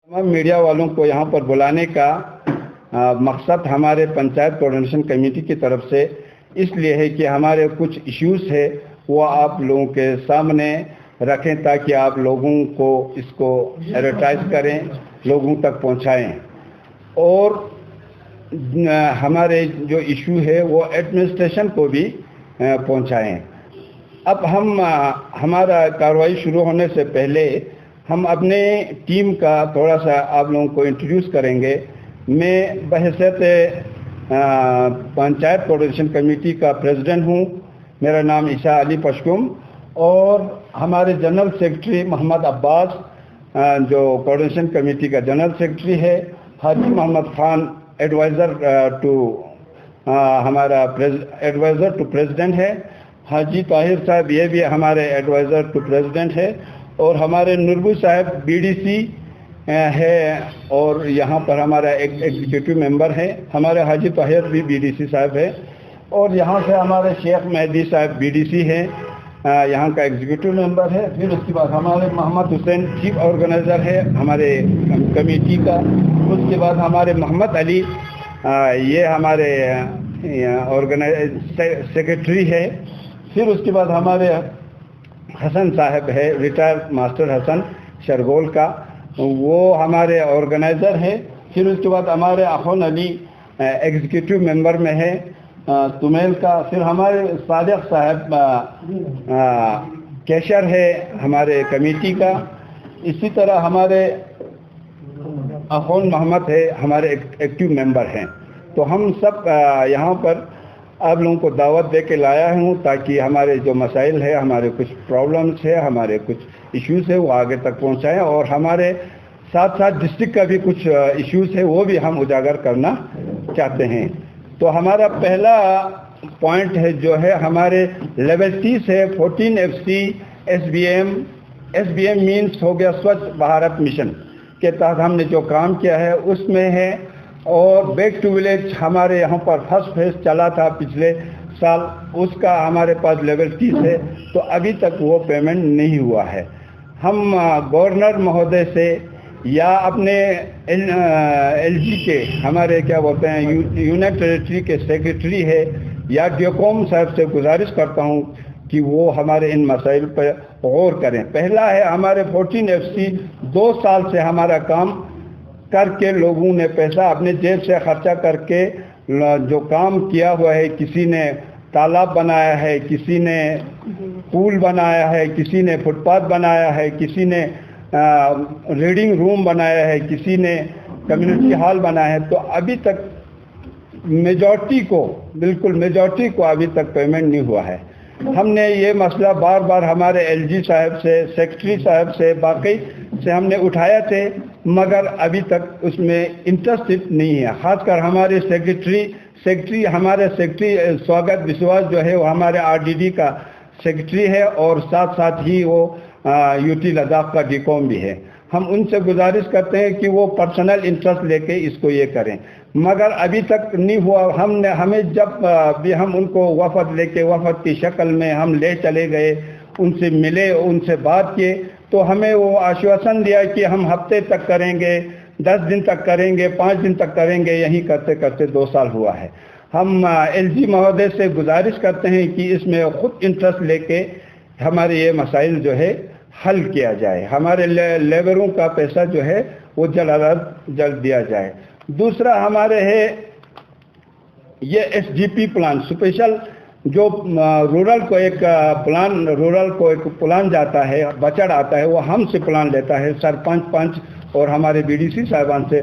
तमाम मीडिया वालों को यहाँ पर बुलाने का मकसद हमारे पंचायत कोऑर्डिनेशन कमेटी की तरफ से इसलिए है कि हमारे कुछ इश्यूज है वो आप लोगों के सामने रखें ताकि आप लोगों को इसको एडवर्टाइज करें, लोगों तक पहुँचाएं और हमारे जो इशू है वो एडमिनिस्ट्रेशन को भी पहुँचाएं। अब हम हमारा कार्रवाई शुरू होने से पहले हम अपने टीम का थोड़ा सा आप लोगों को इंट्रोड्यूस करेंगे। मैं बहैसियत पंचायत कोऑर्डिनेशन कमेटी का प्रेसिडेंट हूँ। मेरा नाम ईसा अली पशकुम और हमारे जनरल सेक्रेटरी मोहम्मद अब्बास जो कोऑर्डिनेशन कमेटी का जनरल सेक्रेटरी है, हाजी मोहम्मद खान एडवाइज़र टू हमारा एडवाइज़र टू प्रेसिडेंट है, हाजी ताहिर साहब ये भी हमारे एडवाइज़र टू प्रेसिडेंट है और हमारे नुरबू साहब बीडीसी है और यहाँ पर हमारा एक एग्जीक्यूटिव मेंबर है, हमारे हाजी ताहिर भी बीडीसी साहब है और यहाँ से हमारे शेख मेहदी साहब बीडीसी है, यहाँ का एग्जीक्यूटिव मेंबर है। फिर उसके बाद हमारे मोहम्मद हुसैन चीफ ऑर्गेनाइज़र है हमारे कमेटी का। उसके बाद हमारे मोहम्मद अली ये हमारे सेक्रेटरी है। फिर उसके बाद हमारे हसन साहब है, रिटायर्ड मास्टर हसन शरगोल का, वो हमारे ऑर्गेनाइज़र है। फिर उसके बाद हमारे अखोन अली एग्जीक्यूटिव मेंबर में है तुमेल का। फिर हमारे सादिक साहब कैशर है हमारे कमेटी का। इसी तरह हमारे अखोन मोहम्मद है हमारे एक्टिव मेंबर हैं। तो हम सब यहाँ पर आप लोगों को दावत दे के लाया हूँ ताकि हमारे जो मसाइल है, हमारे कुछ प्रॉब्लम्स है, हमारे कुछ इश्यूज़ है वो आगे तक पहुँचाएँ और हमारे साथ साथ डिस्ट्रिक्ट का भी कुछ इश्यूज़ है वो भी हम उजागर करना चाहते हैं। तो हमारा पहला पॉइंट है जो है हमारे लेवल 30 है 14 FC SBM मीन्स हो गया स्वच्छ भारत मिशन के तहत हमने जो काम किया है उसमें है। और बैक टू विलेज हमारे यहाँ पर फर्स्ट फेज चला था पिछले साल, उसका हमारे पास लेवल 30 है तो अभी तक वो पेमेंट नहीं हुआ है। हम गवर्नर महोदय से या अपने LG के हमारे क्या बोलते हैं यूनियन टेरिटरी के सेक्रेटरी है या डियोकॉम साहब से गुजारिश करता हूँ कि वो हमारे इन मसाइल पर गौर करें। पहला है हमारे 14 FC 2 साल से हमारा काम करके लोगों ने पैसा अपने जेब से खर्चा करके जो काम किया हुआ है, किसी ने तालाब बनाया है, किसी ने पूल बनाया है, किसी ने फुटपाथ बनाया है, किसी ने रीडिंग रूम बनाया है, किसी ने कम्युनिटी हॉल बनाया है। तो अभी तक बिल्कुल मेजॉरिटी को अभी तक पेमेंट नहीं हुआ है। हमने ये मसला बार बार हमारे LG साहब से, सेक्रेटरी साहब से, बाकी से हमने उठाया थे मगर अभी तक उसमें इंटरेस्टेड नहीं है। खासकर हमारे सेक्रेटरी हमारे सेक्रेटरी स्वागत विश्वास जो है वो हमारे RDD का सेक्रेटरी है और साथ साथ ही वो UT लद्दाख का डिकॉम भी है। हम उनसे गुजारिश करते हैं कि वो पर्सनल इंटरेस्ट लेके इसको ये करें मगर अभी तक नहीं हुआ। हमें जब भी हम उनको वफद की शक्ल में हम ले चले गए, उनसे मिले, उनसे बात किए तो हमें वो आश्वासन दिया कि हम हफ्ते तक करेंगे, 10 दिन तक करेंगे, 5 दिन तक करेंगे। यही करते करते 2 साल हुआ है। हम LG महोदय से गुजारिश करते हैं कि इसमें खुद इंटरेस्ट लेके हमारे ये मसाइल जो है हल किया जाए, हमारे लेबरों का पैसा जो है वो जल्द दिया जाए। दूसरा हमारे है ये SGP प्लान स्पेशल जो रूरल को एक प्लान जाता है, बजट आता है, वो हमसे प्लान लेता है, सरपंच पंच और हमारे BDC साहिबान से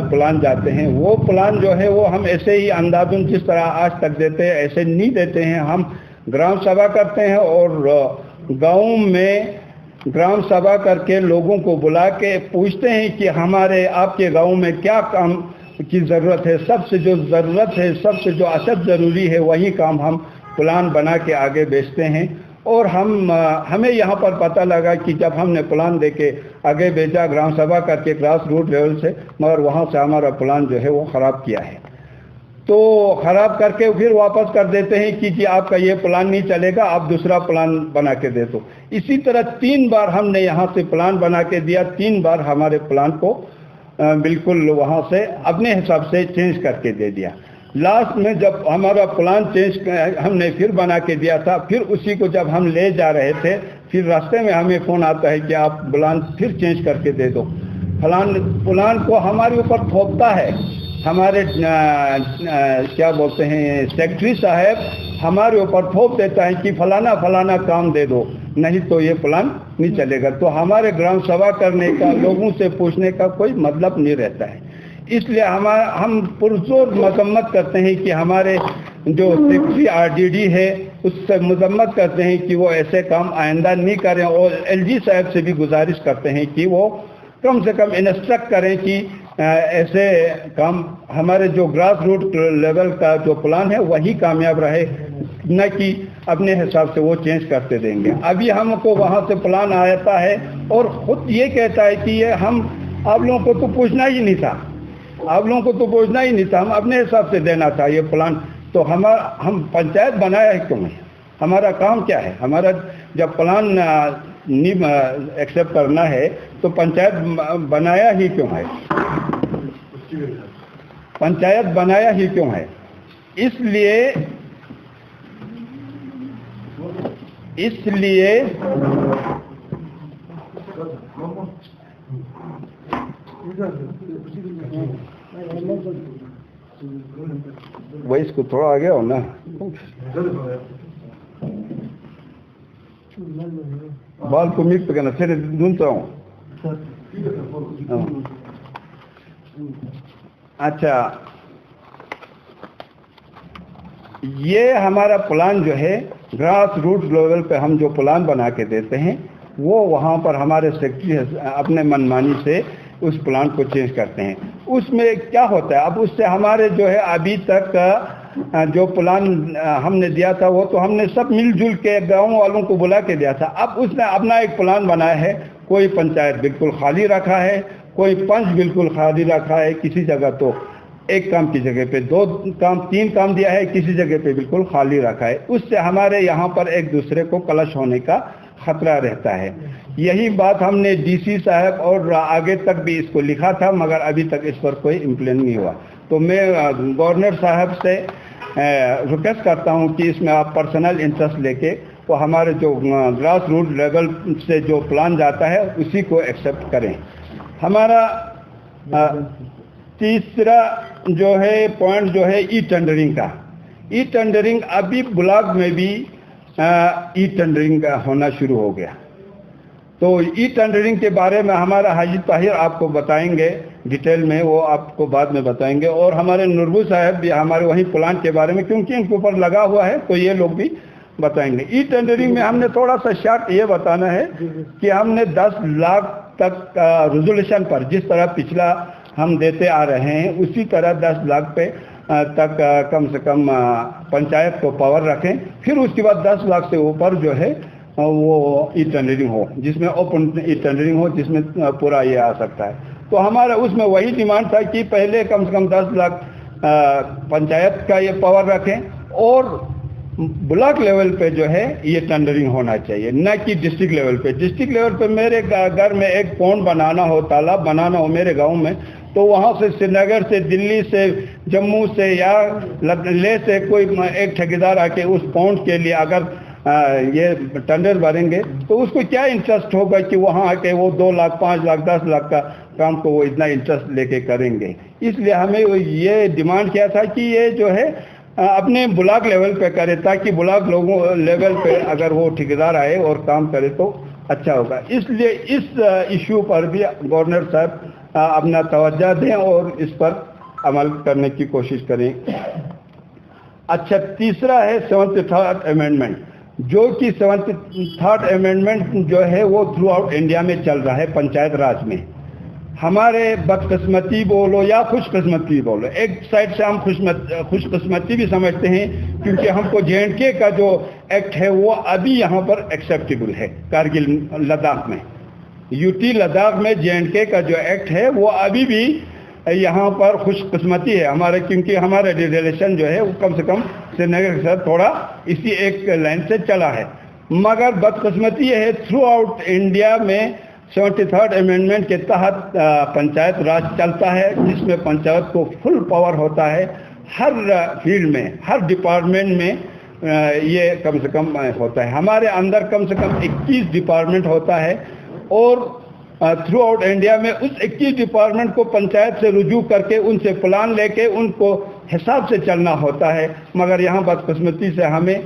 प्लान जाते हैं। वो प्लान जो है वो हम ऐसे ही अंदाज़न जिस तरह आज तक देते हैं ऐसे नहीं देते हैं। हम ग्राम सभा करते हैं और गाँव में ग्राम सभा करके लोगों को बुला के पूछते हैं कि हमारे आपके गांव में क्या काम की ज़रूरत है, सबसे जो ज़रूरत है, सबसे जो अशद ज़रूरी है वही काम हम प्लान बना के आगे भेजते हैं। और हमें यहाँ पर पता लगा कि जब हमने प्लान दे के आगे भेजा ग्राम सभा करके ग्रास रूट लेवल से, मगर वहाँ से हमारा प्लान जो है वो ख़राब किया है। تو خراب کر کے پھر واپس کر دیتے ہیں کہ جی آپ کا یہ پلان نہیں چلے گا، آپ دوسرا پلان بنا کے دے دو۔ اسی طرح 3 بار ہم نے یہاں سے پلان بنا کے دیا، 3 بار ہمارے پلان کو بالکل وہاں سے اپنے حساب سے چینج کر کے دے دیا۔ لاسٹ میں جب ہمارا پلان چینج ہم نے پھر بنا کے دیا تھا، پھر اسی کو جب ہم لے جا رہے تھے، پھر راستے میں ہمیں فون آتا ہے کہ آپ پلان پھر چینج کر کے دے دو۔ پلان کو ہمارے اوپر تھوپتا ہے، ہمارے کیا بولتے ہیں سیکرٹری صاحب ہمارے اوپر تھوپ دیتا ہے کہ فلانا فلانا کام دے دو، نہیں تو یہ پلان نہیں چلے گا۔ تو ہمارے گرام سبھا کرنے کا، لوگوں سے پوچھنے کا کوئی مطلب نہیں رہتا ہے۔ اس لیے ہم پرزور مذمت کرتے ہیں کہ ہمارے جو سیکرٹری RDD ہے اس سے مذمت کرتے ہیں کہ وہ ایسے کام آئندہ نہیں کریں، اور LG صاحب سے بھی گزارش کرتے ہیں کہ وہ کم سے کم انسٹرکٹ کریں کہ ایسے کام ہمارے جو گراس روٹ لیول کا جو پلان ہے وہی کامیاب رہے، نہ کہ اپنے حساب سے وہ چینج کرتے دیں گے۔ ابھی ہم کو وہاں سے پلان آتا ہے اور خود یہ کہتا ہے کہ یہ آپ لوگوں کو تو پوچھنا ہی نہیں تھا، آپ لوگوں کو تو پوچھنا ہی نہیں تھا، ہم اپنے حساب سے دینا تھا یہ پلان۔ تو ہم پنچایت بنایا ہے کیوں ہے؟ ہمارا کام کیا ہے؟ ہمارا جب پلان نہیں ایکسیپٹ کرنا ہے تو پنچایت بنایا ہی کیوں ہے؟ پنچایت بنایا ہی کیوں ہے؟ اس لیے وہی اس کو تھوڑا آگے ہو نا، بال کو میک پہ کہنا پھر ڈھونڈتا ہوں۔ اچھا، یہ ہمارا پلان جو ہے گراس روٹ لیول پہ ہم جو پلان بنا کے دیتے ہیں وہ وہاں پر ہمارے سیکرٹری اپنے منمانی سے اس پلان کو چینج کرتے ہیں۔ اس میں کیا ہوتا ہے، اب اس سے ہمارے جو ہے ابھی تک جو پلان ہم نے دیا تھا وہ تو ہم نے سب مل جل کے گاؤں والوں کو بلا کے دیا تھا۔ اب اس نے اپنا ایک پلان بنایا ہے، کوئی پنچایت بالکل خالی رکھا ہے، کوئی پنچ بالکل خالی رکھا ہے، کسی جگہ تو ایک کام کی جگہ پہ 2 کام 3 کام دیا ہے، کسی جگہ پہ بالکل خالی رکھا ہے۔ اس سے ہمارے یہاں پر ایک دوسرے کو کلش ہونے کا خطرہ رہتا ہے۔ یہی بات ہم نے DC صاحب اور آگے تک بھی اس کو لکھا تھا، مگر ابھی تک اس پر کوئی امپلیمنٹ نہیں ہوا۔ تو میں گورنر صاحب سے ریکویسٹ کرتا ہوں کہ اس میں آپ پرسنل انٹرسٹ لے کے وہ ہمارے جو گراس روٹ لیول سے جو پلان جاتا ہے اسی کو ایکسیپٹ کریں۔ ہمارا تیسرا جو ہے پوائنٹ جو ہے ای ٹینڈرنگ کا۔ ای ٹینڈرنگ ابھی بلاک میں بھی ای ٹینڈرنگ ہونا شروع ہو گیا۔ تو ای ٹینڈرنگ کے بارے میں ہمارا حاجی طاہر آپ کو بتائیں گے ڈیٹیل میں، وہ آپ کو بعد میں بتائیں گے، اور ہمارے نوربو صاحب بھی ہمارے وہیں پلان کے بارے میں، کیونکہ ان کے اوپر لگا ہوا ہے تو یہ لوگ بھی بتائیں گے۔ ای ٹینڈرنگ میں ہم نے تھوڑا سا شارٹ یہ بتانا ہے کہ ہم نے 10 لاکھ تک ریزولوشن پر، جس طرح پچھلا ہم دیتے آ رہے ہیں اسی طرح 10 لاکھ پہ تک کم سے کم پنچایت کو پاور رکھیں، پھر اس کے بعد 10 لاکھ سے اوپر جو ہے وہ ای ٹینڈرنگ ہو، جس میں اوپن ای ٹینڈرنگ ہو، جس میں پورا یہ آ سکتا ہے۔ تو ہمارا اس میں وہی ڈیمانڈ تھا کہ پہلے کم سے کم 10 لاکھ پنچایت کا یہ پاور رکھیں، اور بلاک لیول پہ جو ہے یہ ٹینڈرنگ ہونا چاہیے، نہ کہ ڈسٹرکٹ لیول پہ۔ ڈسٹرکٹ لیول پہ میرے گھر میں ایک پونڈ بنانا ہو، تالاب بنانا ہو میرے گاؤں میں، تو وہاں سے سری نگر سے، دلی سے، جموں سے یا لے سے کوئی ایک ٹھیکیدار آ کے اس پونڈ کے لیے اگر یہ ٹینڈر بھریں گے تو اس کو کیا انٹرسٹ ہوگا کہ وہاں آ کے وہ 2 لاکھ 5 لاکھ 10 لاکھ کا کام کو وہ اتنا انٹرسٹ لے کے کریں گے۔ اس لیے ہمیں یہ ڈیمانڈ کیا تھا کہ یہ جو ہے اپنے بلاک لیول پہ کرے، تاکہ بلاک لوگوں لیول پہ اگر وہ ٹھیکیدار آئے اور کام کرے تو اچھا ہوگا۔ اس لیے اس ایشو پر بھی گورنر صاحب اپنا توجہ دیں اور اس پر عمل کرنے کی کوشش کریں۔ اچھا، تیسرا ہے 73rd امینڈمنٹ، جو کہ 73rd امینڈمنٹ جو ہے وہ تھرو آؤٹ انڈیا میں چل رہا ہے پنچایت راج میں۔ ہمارے بدقسمتی بولو یا خوش قسمتی بولو، ایک سائڈ سے ہم خوش قسمتی بھی سمجھتے ہیں کیونکہ ہم کو JNK کا جو ایکٹ ہے وہ ابھی یہاں پر ایکسیپٹیبل ہے۔ کارگل لداخ میں، UT لداخ میں JNK کا جو ایکٹ ہے وہ ابھی بھی यहाँ पर खुश किस्मती है हमारे, क्योंकि हमारा रिलेशन जो है वो कम से कम श्रीनगर के साथ थोड़ा इसी एक लाइन से चला है। मगर बदकिस्मती ये है, थ्रू आउट इंडिया में 73rd अमेंडमेंट के तहत पंचायत राज चलता है, जिसमें पंचायत को फुल पावर होता है हर फील्ड में, हर डिपार्टमेंट में ये कम से कम होता है। हमारे अंदर कम से कम 21 डिपार्टमेंट होता है और थ्रू आउट इंडिया में उस 21 डिपार्टमेंट को पंचायत से रुजू करके उनसे प्लान लेके उनको हिसाब से चलना होता है। मगर यहाँ बदकिस्मती से हमें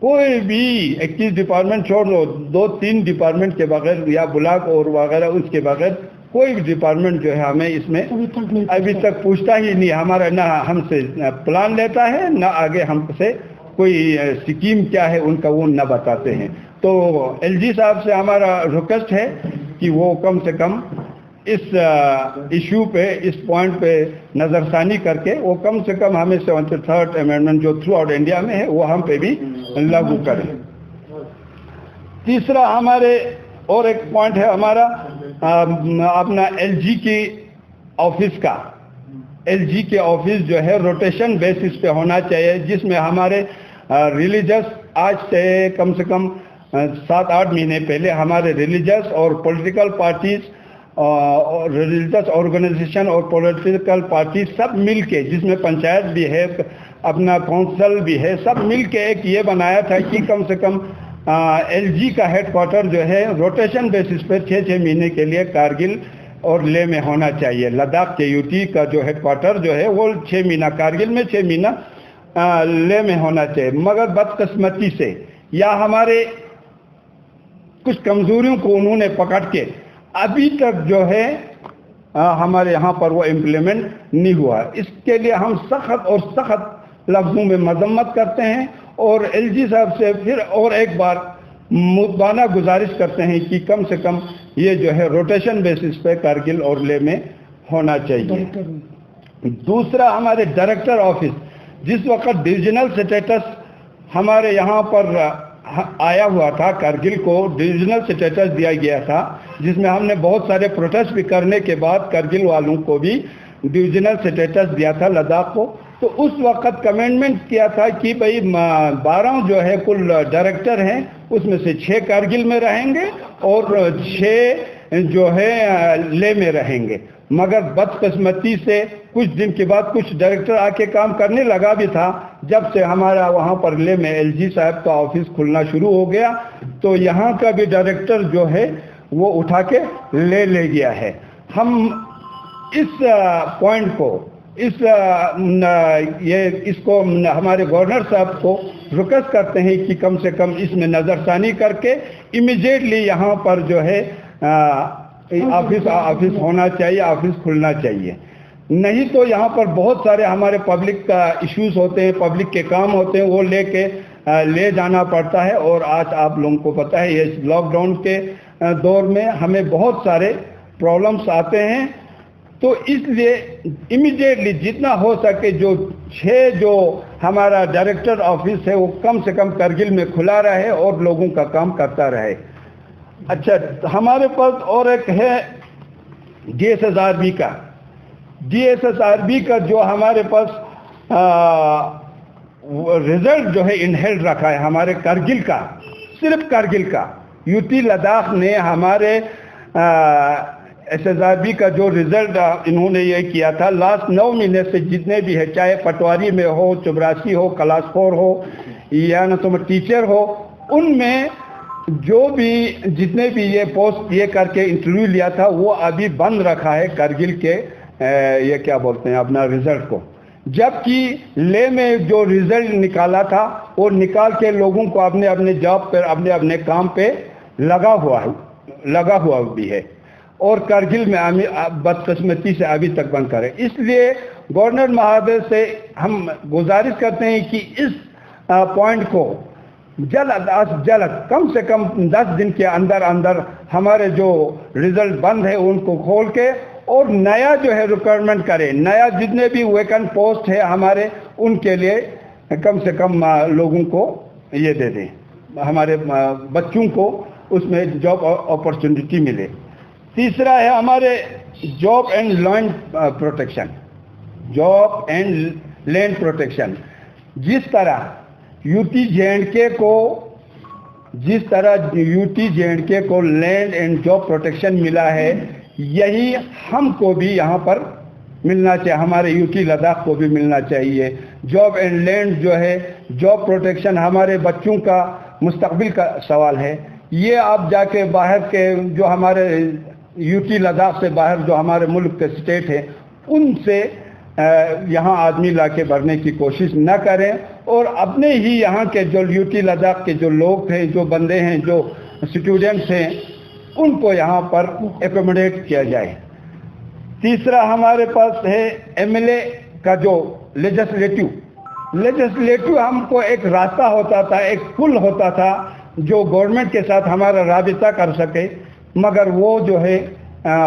कोई भी 21 डिपार्टमेंट छोड़ दो, 2-3 डिपार्टमेंट के बगैर या ब्लॉक और वगैरह उसके बगैर कोई भी डिपार्टमेंट जो है हमें इसमें अभी तक पूछता ही नहीं। हमारा ना हमसे प्लान लेता है, ना आगे हमसे कोई स्कीम क्या है उनका वो न बताते हैं। तो एलजी साहब से हमारा रिक्वेस्ट है कि वो कम से कम इस इशू पे, इस पॉइंट पे नज़रसानी करके वो कम से कम हमें 73rd अमेंडमेंट जो थ्रू आउट इंडिया में है वो हम पे भी लागू करें। तीसरा हमारे और एक पॉइंट है हमारा अपना एलजी की ऑफिस का। एलजी के ऑफिस जो है रोटेशन बेसिस पे होना चाहिए, जिसमें हमारे रिलीजियस आज से कम 7-8 महीने पहले हमारे रिलीजियस और पॉलिटिकल पार्टीज और रिलीजियस ऑर्गेनाइजेशन और पॉलिटिकल पार्टी सब मिलके, जिसमें पंचायत भी है, अपना काउंसिल भी है, सब मिलके एक ये बनाया था कि कम से कम एलजी का हेडक्वार्टर जो है रोटेशन बेसिस पर 6-6 महीने के लिए कारगिल और लेह में होना चाहिए। लद्दाख के यूटी का जो हेडक्वार्टर जो है वो 6 महीना कारगिल में, 6 महीना लेह में होना चाहिए। मगर बदकिस्मती से या हमारे कुछ कमजोरियों को उन्होंने पकड़ के अभी तक जो है हमारे यहाँ पर वो इम्प्लीमेंट नहीं हुआ। इसके लिए हम सख्त और सख्त लफ्ज़ों में मजम्मत करते हैं और एलजी साहब से फिर और एक बार मुद्दाना गुजारिश करते हैं कि कम से कम ये जो है रोटेशन बेसिस पे कारगिल और लेह में होना चाहिए। दूसरा हमारे डायरेक्टर ऑफिस, जिस वक्त डिविजनल स्टेटस हमारे यहाँ पर आया हुआ था, कारगिल को डिविजनल स्टेटस दिया गया था, जिसमें हमने बहुत सारे प्रोटेस्ट भी करने के बाद कारगिल वालों को भी डिविजनल स्टेटस दिया था लद्दाख को। तो उस वक्त कमेंटमेंट किया था कि भाई 12 जो है कुल डायरेक्टर हैं, उसमें से 6 कारगिल में रहेंगे और 6 जो है लेह में रहेंगे। मगर बदकिस्मती से कुछ दिन के बाद कुछ डायरेक्टर आके काम करने लगा भी था। जब से हमारा वहाँ पर लेह में एलजी साहब का ऑफिस खुलना शुरू हो गया तो यहाँ का भी डायरेक्टर जो है वो उठा के ले गया है। हम इस पॉइंट को इसको हमारे गवर्नर साहब को रिक्वेस्ट करते हैं कि कम से कम इसमें नज़रसानी करके इमीडिएटली यहाँ पर जो है ऑफिस होना चाहिए, ऑफिस खुलना चाहिए। नहीं तो यहाँ पर बहुत सारे हमारे पब्लिक का इश्यूज होते हैं, पब्लिक के काम होते हैं, वो ले जाना पड़ता है। और आज आप लोगों को पता है ये लॉकडाउन के दौर में हमें बहुत सारे प्रॉब्लम्स आते हैं। तो इसलिए इमीडिएटली जितना हो सके जो 6 जो हमारा डायरेक्टर ऑफिस है वो कम से कम कारगिल में खुला रहे और लोगों का काम करता रहे। अच्छा, हमारे पास और एक है DSSRB का। DSSRB का जो हमारे पास रिजल्ट जो है इनहेल्ड रखा है हमारे कारगिल का, सिर्फ कारगिल का। यूटी लद्दाख ने हमारे SSRB का जो रिजल्ट इन्होंने ये किया था लास्ट 9 महीने से जितने भी है, चाहे पटवारी में हो, चपरासी हो, क्लास 4 हो या न तो टीचर हो, उनमें जो भी जितने भी ये पोस्ट ये करके इंटरव्यू लिया था वो अभी बंद रखा है कारगिल के ये क्या बोलते हैं अपना रिजल्ट को। जबकि लेह में जो रिजल्ट निकाला था वो निकाल के लोगों को अपने अपने जॉब पर अपने काम पे लगा हुआ भी है और कारगिल में बदकिस्मती से अभी तक बंद करे। इसलिए गवर्नर महोदय से हम गुजारिश करते हैं कि इस पॉइंट को जल्द कम से कम 10 दिन के अंदर हमारे जो रिजल्ट बंद है उनको खोल के और नया जो है रिक्वायरमेंट करें। नया जितने भी वैकेंट पोस्ट है हमारे उनके लिए कम से कम लोगों को ये दे दें, हमारे बच्चों को उसमें जॉब अपॉर्चुनिटी मिले। तीसरा है हमारे job and land protection, job and land protection. जिस तरह यूटी जेएंडके को लैंड एंड जॉब प्रोटेक्शन मिला है, यही हमको भी यहाँ पर मिलना चाहिए, हमारे यूटी लद्दाख को भी मिलना चाहिए। जॉब एंड लैंड जो है, जॉब प्रोटेक्शन हमारे बच्चों का मुस्तकबिल का सवाल है। ये आप जाके बाहर के जो हमारे यूटी लद्दाख से बाहर जो हमारे मुल्क के स्टेट हैं, उनसे यहाँ आदमी लाके भरने की कोशिश न करें, और अपने ही यहाँ के जो यूटी लद्दाख के जो लोग हैं, जो बंदे हैं, जो स्टूडेंट्स हैं, उनको यहाँ पर एकोमोडेट किया जाए। तीसरा हमारे पास है एमएलए का जो लेजिस्लेटिव हमको एक रास्ता होता था, एक पुल होता था जो गवर्नमेंट के साथ हमारा राबिता कर सके, मगर वो जो है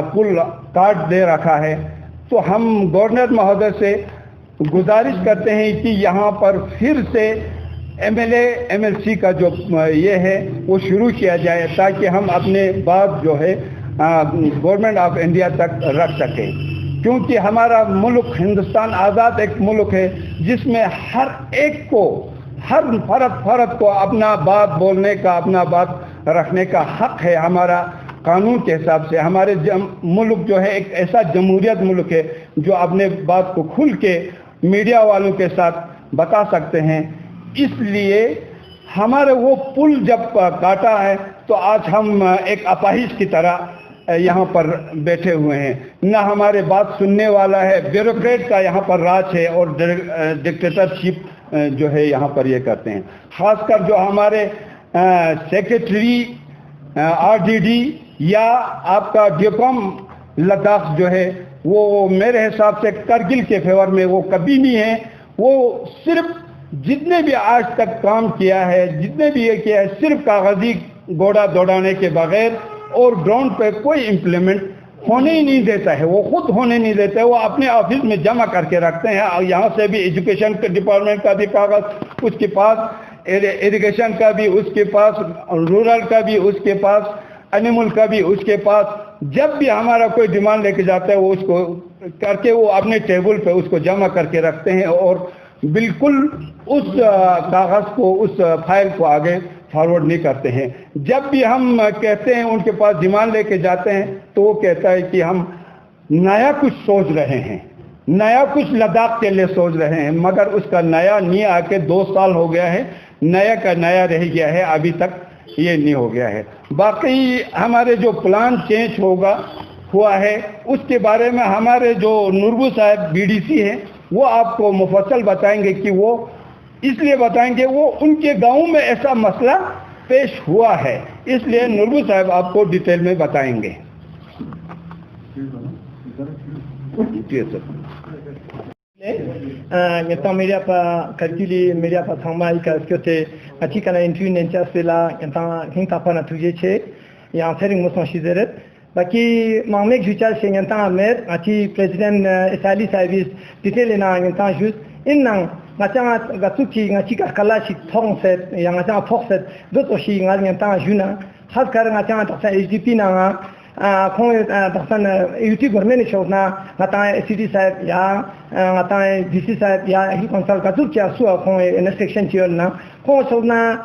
पुल काट दे रखा है। तो हम गवर्नर महोदय से गुजारिश करते हैं कि यहाँ पर फिर से एमएलए एमएलसी का जो ये है वो शुरू किया जाए, ताकि हम अपने बात जो है गवर्नमेंट ऑफ इंडिया तक रख सकें। क्योंकि हमारा मुल्क हिंदुस्तान आज़ाद एक मुल्क है जिसमें हर एक को, हर फर्द को अपना बात बोलने का, अपना बात रखने का हक है। हमारा कानून के हिसाब से हमारे मुल्क जो है एक ऐसा जमहूरियत मुल्क है जो अपने बात को खुल के मीडिया वालों के साथ बता सकते हैं। इसलिए हमारे वो पुल जब काटा है तो आज हम एक अपाहिज की तरह यहाँ पर बैठे हुए हैं, न हमारे बात सुनने वाला है, ब्यूरोक्रेट का यहाँ पर राज है और डिक्टेटरशिप जो है यहाँ पर ये करते हैं। खासकर जो हमारे सेक्रेटरी आरडीडी या आपका डिकॉम लद्दाख जो है, वो मेरे हिसाब से करगिल के फेवर में वो कभी नहीं है। वो सिर्फ जितने भी आज तक काम किया है, जितने भी ये किया है, सिर्फ कागजी घोड़ा दौड़ाने के बगैर, और ग्राउंड पे कोई इम्प्लीमेंट होने ही नहीं देता है। वो खुद होने नहीं देते, वो अपने ऑफिस में जमा करके रखते हैं। और यहाँ से भी एजुकेशन के डिपार्टमेंट का भी कागज उसके पास, इरिगेशन का भी उसके पास, रूरल का भी उसके पास, एनिमल का भी उसके पास। जब भी हमारा कोई डिमांड लेके जाता है वो उसको करके वो अपने टेबल पे उसको जमा करके रखते हैं, और बिल्कुल उस कागज को, उस फाइल को आगे फॉरवर्ड नहीं करते हैं। जब भी हम कहते हैं उनके पास डिमांड लेके जाते हैं तो वो कहता है कि हम नया कुछ सोच रहे हैं, नया कुछ लद्दाख के लिए सोच रहे हैं, मगर उसका नया नहीं आके 2 साल हो गया है, नया का नया रह गया है, अभी तक ये नहीं हो गया है। बाकी हमारे जो प्लान चेंज हुआ है उसके बारे में हमारे जो नुरबू साहब बीडीसी हैं वो आपको मुफस्सल बताएंगे कि वो इसलिए बताएंगे, वो उनके गांव में ऐसा मसला पेश हुआ है, इसलिए नुरबू साहब आपको डिटेल में बताएंगे। Então media para calculer media para trabalhar que te aqui kana intuir nenta sela então quem tá para tuje che ya sering moção xizeret baki mamek juchal se então amer aqui president Isali service detail na então just inang ngata gatuki ngati ka kalachi thongset yang ngata phokset dot oshi ngal então juna khas kar ngata ta HDP na kong taksan UT government showna ngata city side ya ngata DC side ya hi konsal ka tukya su kong intersection chiol na kong showna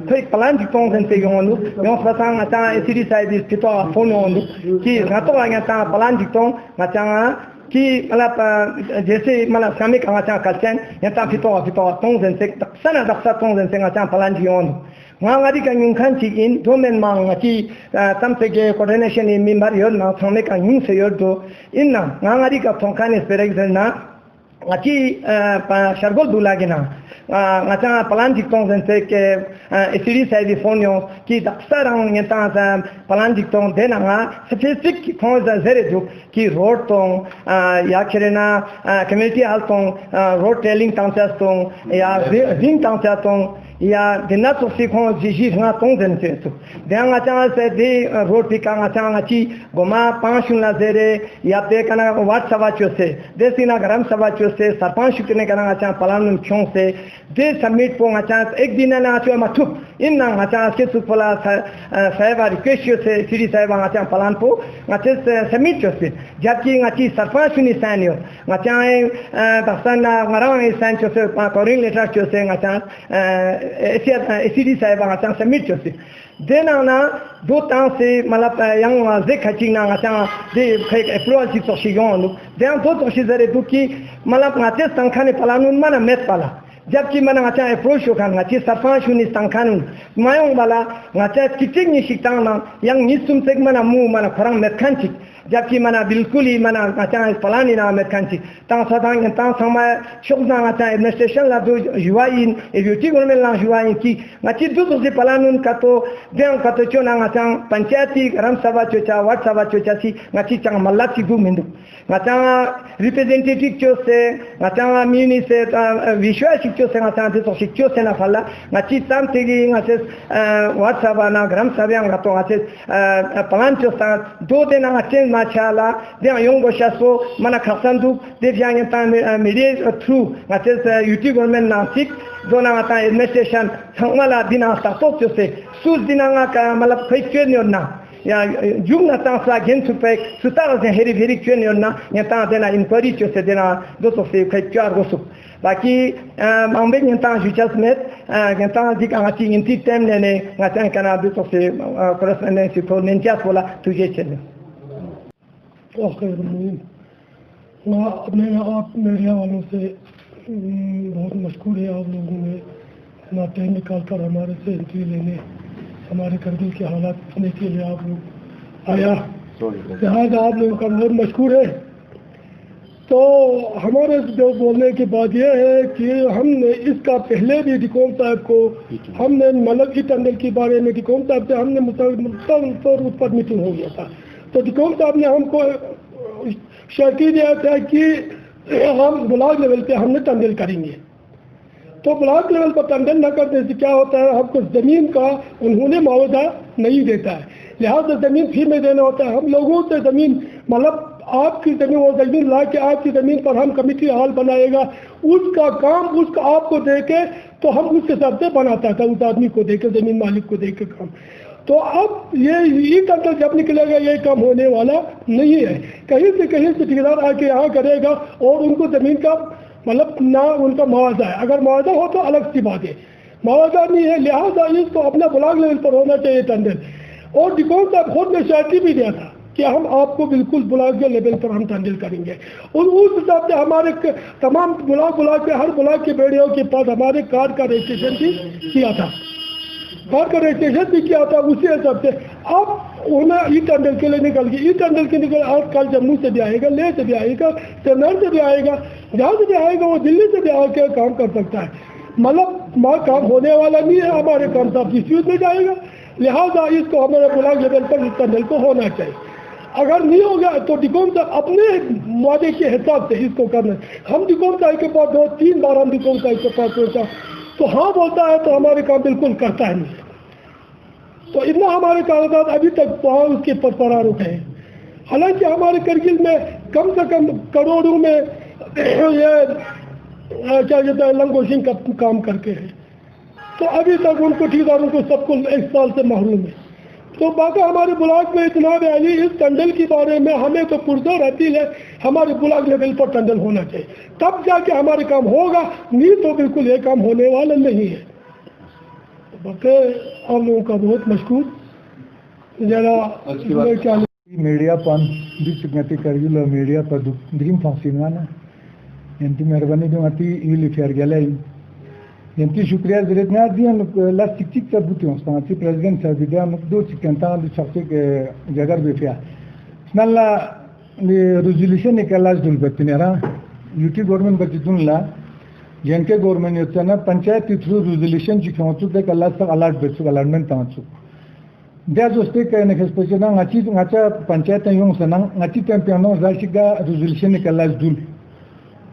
koi plan di tong sen te yonu yo fatang ngata city side is pito phone on ki ngato ngata plan di tong ngata ki malap जैसे मतलब सामने का ngata kalchen ngata pito tong sen se taksan daksa tong sen ngata plan di on ngari ka yung khan chi in domen mang chi tamsege coordination in member yor na thome ka yung se yor do inna ngari ka thongkan esperek na ngachi pa shargol dulage na ngacha plan diktong sense ke city side phone yo ki daksarang ngata sa plan diktong dena nga specific phone za zere do ki road tong ya kherena community hall tong road tailing tangsa tong ya ring tangsa tong ya dina to si khon ji ji nga tong den che su de nga cha se de road pi ka nga cha nga chi goma panch la zere ya te kana wat sawa cho se de sina garam sawa cho se sarpanch kine kana nga cha palan chong se de submit po nga cha ek din na cho ma thup in na nga cha ke su pala sahiba request se siri sahiba nga cha palan po nga che submit cho se jabki nga chi sarpanch ni sanyo nga cha tasana ngarang ni san cho se pa koring letter cho se nga cha siri sahiba nga cha submit cho se dena na do temps se malap yang ze khaching na nga cha de khek approach si so shigon de an to shi zare du ki malap nga te sankhane palanun mana met pala jabki mana nga cha approach kan nga chi safa shuni sankhane mayong bala nga cha kiting ni shiktang na yang nisum sek mana mu mana kharang met khanchi jabki mana bilkuli mana nga cha palani na met khanchi ta sadang ta sama shogna nga cha administration la do juain e beauty government la juain ki nga chi du do se palanun ka to den ka to chona nga cha panchayati gram sabha chocha wat sabha chocha si nga chi chang mallat si du mendu nga cha representative cho se nga cha mini se vishwa si cho se nga cha to si cho se na falla nga chi tam tegi nga se wat sabha na gram sabha nga to nga se palan cho sa do de na chen ma chala de yong go shaso mana khasandu de yang ta media through nga se UT government na sik dona mata administration thangala dina ta to cho se sus dina nga ka malap khai chen na ya jung na ta sa gen supe sutar de heri heri chen na ya ta de na inquiry cho se dina do to se khai char go su baki mambe ni ta juchas met gen ta dik anga ti inti tem ne nga ta kana do to se correspondence to nentia sola tuje chen मैं अपने आप media वालों से बहुत मशहूर है आप लोगों ने अपना टाइम निकाल कर हमारे से इंटरव्यू लेने हमारे करगिल के हालात पूछने के लिए आप लोग आया लिहाजा आप लोगों का बहुत मशहूर है तो हमारे जो बोलने की बात यह है कि हमने इसका पहले भी डिकोम साहब को हमने मलक की टंडल के बारे में डिकोम साहब से हमने मुस्तकिल उस पर मीटिंग हो गया था तो डिकोम साहब ने हमको शर्ती दिया था कि हम ब्लॉक लेवल पे हमने टंडल करेंगे तो ब्लॉक लेवल पर टंडल न करने से क्या होता है हमको ज़मीन का उन्होंने मुआवजा नहीं देता है लिहाजा ज़मीन फ्री में देना होता है हम लोगों से ज़मीन मतलब आपकी ज़मीन वो ज़मीन ला के आपकी ज़मीन पर हम कमेटी हाल बनाएगा उसका काम उसका आपको दे के तो हम उसके हिसाब से बनाता था उस आदमी को दे के ज़मीन मालिक को दे के काम तो अब ये टंडल जब निकलेगा ये काम होने वाला नहीं है कहीं से ठेकेदार आके यहाँ करेगा और उनको ज़मीन का मतलब ना उनका मुआवजा है अगर मुआवजा हो तो अलग सी बात है मुआवजा नहीं है लिहाजा इसको अपना ब्लॉक लेवल पर होना चाहिए टंडल और डिकोम साहब खुद ने शर्ती भी दिया था कि हम आपको बिल्कुल ब्लॉक के लेवल पर हम टंडल करेंगे और उस हिसाब से हमारे तमाम ब्लॉक पे हर ब्लॉक के बेड़ियों के पास हमारे कार्ड का रजिस्ट्रेशन भी किया था कार्ड का रजिस्ट्रेशन भी किया था उसी हिसाब से अब उन्हें ई टंडल के लिए निकल गई ई टंडल के निकल और कल जम्मू से भी आएगा लेह से भी आएगा श्रीनगर से भी आएगा जहाँ से भी आएगा वो दिल्ली से भी आके काम कर सकता है मतलब काम होने वाला नहीं है हमारे काम साहब डिस्प्यूट में जाएगा लिहाजा इसको हमारे ब्लॉक लेवल पर इस टंडल को होना चाहिए अगर नहीं होगा तो डिकोम साहब अपने मुआवजे के हिसाब से इसको करना हम डिकोम साहब के पास 2-3 बार हम डिकोम साहब के पास पहुँचा तो हाँ बोलता है तो हमारे काम बिल्कुल करता है नहीं तो इतना हमारे कागजात अभी तक वहाँ उसके परार उठे हैं हालांकि हमारे करगिल में कम से कम करोड़ों में ये क्या कहते हैं लंगोशिंग का काम करके हैं तो अभी तक उनको ठेकेदारों को सबको 1 साल से महरूम है तो बाकी हमारे ब्लॉक में इतना वैली इस टंडल के बारे में हमें तो पुरजोर रहती है हमारे ब्लॉक लेवल पर टंडल होना चाहिए तब जाके हमारे काम होगा नहीं तो बिल्कुल ये काम होने वाला नहीं है बाकी आप लोगों का बहुत मशहूर जरा मीडिया पर दिक्कत करगिल मीडिया पर ड्रीम फांसीना एंटी मेहरबानी जो आती ये लिखियार गया एंटी शुक्रिया जरूरत दिया ला चिक बुती हूँ प्रेसिडेंट साहब दिया दो चिकनता शख्स जगह बेफिया नल्ला रेजोल्यूशन निकला दुल बत्तीनारा यूटी गवर्नमेंट बत्तीला जनके गवर्नमेंट योजना पंचायत थ्रू रेजोल्यूशन चिकमचुक दे कल्ला तक अलर्ट बेचुक अलर्टमेंट तमचुक dia joste ka ne khaspache na ngacha panchayat yung sanang ngati tempiano zalchiga resolution ni kalas dul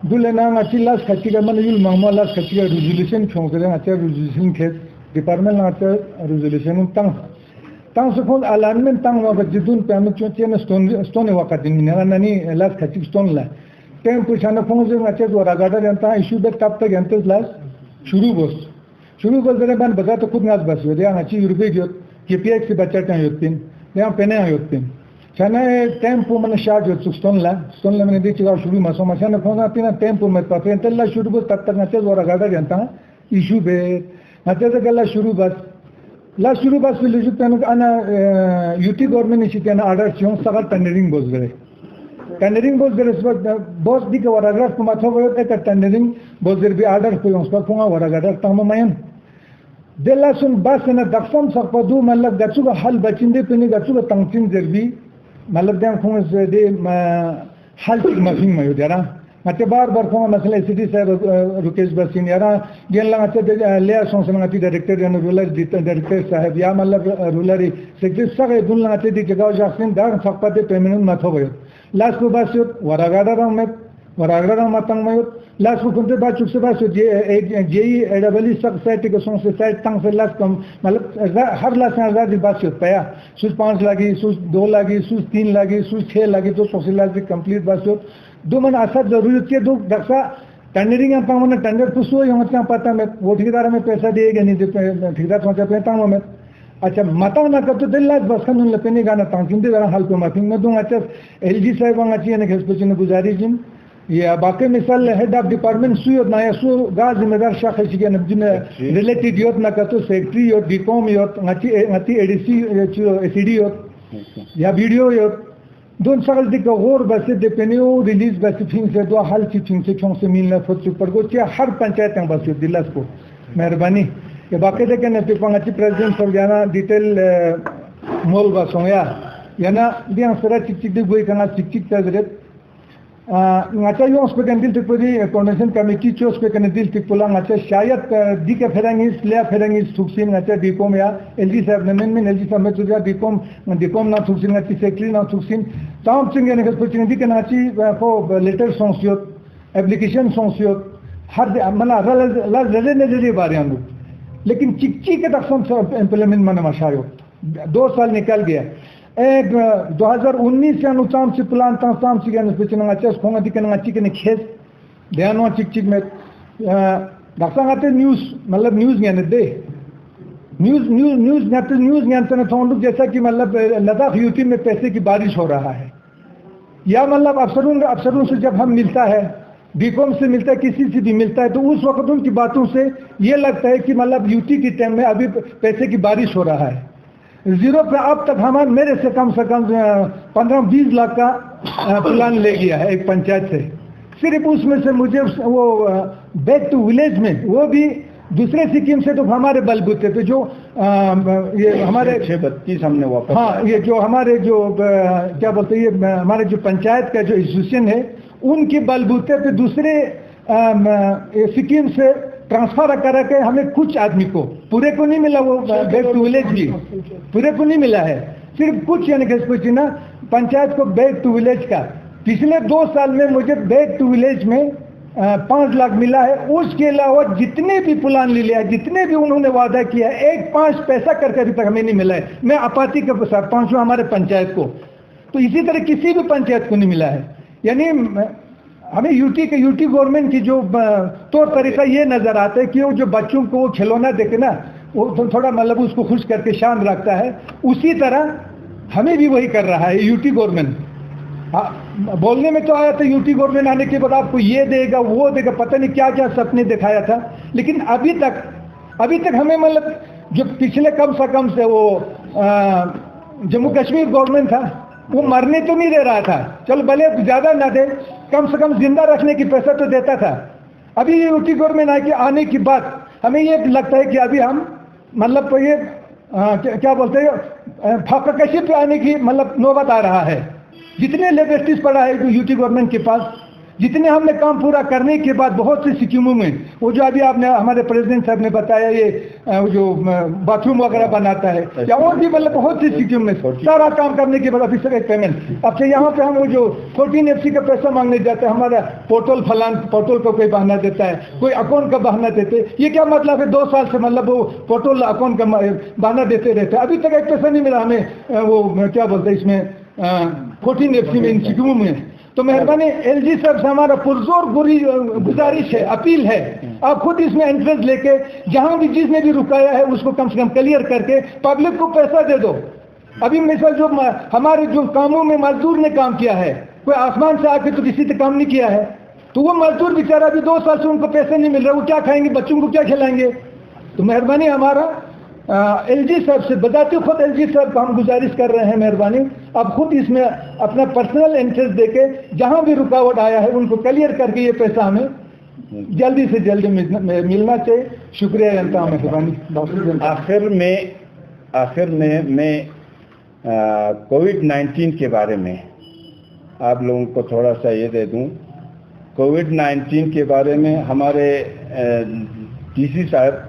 दुलेना ngachi las khachiga man yul mangma las khachiga resolution khongre ngacha resolution khes department ngacha resolution tang so khon alignment tang wa jidun pam chochen stone waqatin nani las khachig stone la tempo chana khongze ngacha dora gada janta issue be tap tak yantes las shuru bos dere ban baza to khud ngas bas yode ngachi urbe gyot kpx se bacha tan yotin ya pene yotin chana tempo man shaj yot stone la mane de chiga shuru maso machana khona pina tempo me pa pentel la shuru bos tak tak ngacha dora gada janta issue be ngacha de gala shuru bas village tanu ana UT government issue tana order chion sagar tendering boss gare boss dik waragar kuma tho eta tendering boss der bi order ko uns pa funga waragar tamo mayan della sun basna daksam sakpadu malak gachuga hal bachinde pini gachuga tangchin derbi malak dan khum de hal tik mafing mayo dara mate bar khum masala city sahab rukesh basin yara gella mate le sonsen ngati director and ruler director sahab ya malak ruler secretary sahab dulla mate di jagaw jasin dar sakpade payment matho bayo last ko basyot waragara matang mayot last ko kunte ba chukse basyot je edabali society ko son society tang se last kam malak har last हजार di basyot paya sus 5 lagi sus 2 lagi sus 3 lagi sus 6 lagi to social last complete basyot do man asad जरूरत के दो Daksha tendering अपन मन tender पुसो यमत ना पता में वो ठेकेदार में पैसा देगा नहीं ठेकेदार सोचा पे ताम में अच्छा मता ना कर तो दिल लाज बस खन लपेने गाना तांकिन दे जरा हाल को माफिंग में दूंगा अच्छा एलजी साहब अच्छी ने खेसपची ने गुजारिश जिन ये बाकी मिसाल हेड ऑफ डिपार्टमेंट सुयो ना सु गा जिम्मेदार शाखा छी ने जिन रिलेटेड योत ना कर तो सेक्रेटरी योत डीकॉम योत ngati एडीसी एसीडी योत या वीडियो योत दोन साल दिक और बस दे पेनियो रिलीज बस फिंग से दो हाल की फिंग से चों से मिलना फट सुपर को हर पंचायत में बस दिलास को मेहरबानी ये बाकी दे के ने पिपंगाची प्रेसिडेंट सब जाना डिटेल मोल बसोया याना बियां सरा चिक दे गोई kana चिक तजरे ngacha yo spekan dil tipuri coordination committee cho spekan dil tipula ngacha shayad dike ferangis le ferangis suksin ngacha dikom ya LG sahab ne men LG sahab me tuja dikom na suksin ngachi secretary na suksin tam chinge ne gespochin dike ngachi ko letter sonsiot application sonsiot har mana la ne bare andu लेकिन चिक्ची के तक implement मैंने मशायो 2 साल निकल गया एक 2019 से अनुसार से प्लान ताम से गया स्पेशल अच्छा खोंगा दिखने अच्छी के खेस ध्यान हुआ चिक में दक्षिण आते न्यूज़ मतलब न्यूज़ ज्ञान दे न्यूज़ ज्ञान से थोड़ा जैसा कि मतलब लद्दाख यूपी में पैसे की बारिश हो रहा है या मतलब अफसरों से जब हम मिलता है बीकॉम से मिलता है किसी से भी मिलता है तो उस वक्त उनकी बातों से ये लगता है कि मतलब यूटी की टाइम में अभी पैसे की बारिश हो रहा है जीरो पे अब तक हमारे मेरे से कम 15-20 लाख का प्लान ले गया है एक पंचायत से सिर्फ उसमें से मुझे वो बैक टू विलेज में वो भी दूसरे स्कीम से तो हमारे बलबूते पे जो ये हमारे 632 हमने वापस हाँ ये जो हमारे जो क्या बोलते हैं ये हमारे जो पंचायत का जो इंस्टीट्यूशन है उनके बलबूते पे दूसरे स्कीम से ट्रांसफर करा के हमें कुछ आदमी को पूरे को नहीं मिला वो बैक टू विलेज भी पूरे को नहीं मिला है सिर्फ कुछ यानी कि ना पंचायत को बैक टू विलेज का पिछले 2 साल में मुझे बैक टू विलेज में 5 लाख मिला है उसके अलावा जितने भी प्लान ले लिया जितने भी उन्होंने वादा किया 1-5 पैसा करके अभी तक हमें नहीं मिला है मैं आपाती का सरपंच हूँ हमारे पंचायत को तो इसी तरह किसी भी पंचायत को नहीं मिला है यानी हमें यूटी गवर्नमेंट की जो तौर तरीका ये नज़र आता है कि वो जो बच्चों को वो खिलौना देके ना वो थोड़ा मतलब उसको खुश करके शांत रखता है उसी तरह हमें भी वही कर रहा है यूटी गवर्नमेंट बोलने में तो आया था यूटी गवर्नमेंट आने के बाद आपको ये देगा वो देगा पता नहीं क्या क्या सपने दिखाया था लेकिन अभी तक हमें मतलब जो पिछले कम से कम से वो जम्मू कश्मीर गवर्नमेंट था वो मरने तो नहीं दे रहा था चलो भले ज़्यादा ना दे कम से कम जिंदा रखने की पैसा तो देता था अभी ये यूटी गवर्नमेंट आने की बाद हमें ये लगता है कि अभी हम मतलब तो ये क्या बोलते हैं फाकाकशी पे आने की मतलब नौबत आ रहा है जितने लेबर्टीज पड़ा है यूटी गवर्नमेंट के पास जितने हमने काम पूरा करने के बाद बहुत सी स्कीमों में वो जो अभी आपने हमारे प्रेसिडेंट साहब ने बताया ये जो बाथरूम वगैरह बनाता है या और भी मतलब बहुत सी स्कीम में सारा काम करने के बाद अभी सर एक पेमेंट अब से यहाँ पे हम वो जो 14 FC का पैसा मांगने जाते हैं हमारा पोर्टल को कोई बहाना देता है कोई अकाउंट का बहाना देते ये क्या मतलब है 2 साल से मतलब वो पोर्टल अकाउंट का बहाना देते रहते अभी तक एक पैसा नहीं मिला हमें वो क्या बोलते हैं इसमें 14 FC में इन स्कीमों में तो मेहरबानी LG साहब से हमारा पुरजोर गुजारिश है अपील है आप खुद इसमें इंटरेस्ट लेके जहां भी जिसने भी रुकाया है उसको कम से कम क्लियर करके पब्लिक को पैसा दे दो अभी मिसाल जो हमारे जो कामों में मजदूर ने काम किया है कोई आसमान से आके तो किसी ने काम नहीं किया है तो वो मजदूर बेचारा अभी 2 साल से उनको पैसे नहीं मिल रहे वो क्या खाएंगे बच्चों को क्या खिलाएंगे तो मेहरबानी हमारा LG साहब से बताते खुद LG साहब को हम गुजारिश कर रहे हैं मेहरबानी आप खुद इसमें अपना पर्सनल इंटरेस्ट देके जहां भी रुकावट आया है उनको क्लियर करके ये पैसा हमें जल्दी से जल्दी मिलना चाहिए शुक्रिया जनता मेहरबानी आखिर में मैं कोविड-19 के बारे में आप लोगों को थोड़ा सा ये दे दूं कोविड-19 के बारे में हमारे DC साहब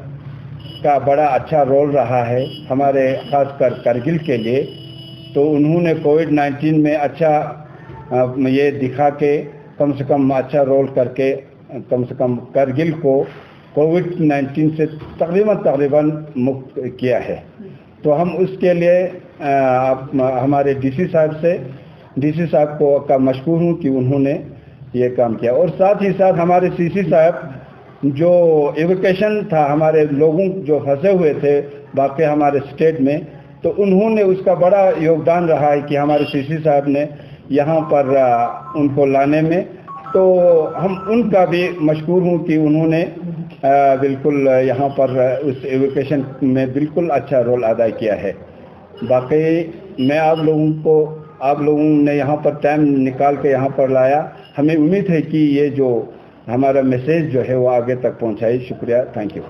का बड़ा अच्छा रोल रहा है हमारे खासकर करगिल के लिए तो उन्होंने कोविड-19 में अच्छा ये दिखा के कम से कम अच्छा रोल करके कम से कम करगिल को कोविड-19 से तकरीबन मुक्त किया है तो हम उसके लिए हमारे DC साहब को का मशकूर हूँ कि उन्होंने ये काम किया और साथ ही साथ हमारे CC साहब जो एवोकेशन था हमारे लोगों जो फंसे हुए थे बाकी हमारे स्टेट में तो उन्होंने उसका बड़ा योगदान रहा है कि हमारे CC साहब ने यहाँ पर उनको लाने में तो हम उनका भी मशकूर हूँ कि उन्होंने बिल्कुल यहाँ पर उस एवोकेशन में बिल्कुल अच्छा रोल अदा किया है बाकी मैं आप लोगों ने यहाँ पर टाइम निकाल के यहाँ पर लाया हमें उम्मीद है कि ये जो हमारा मैसेज जो है वो आगे तक पहुंचाई शुक्रिया थैंक यू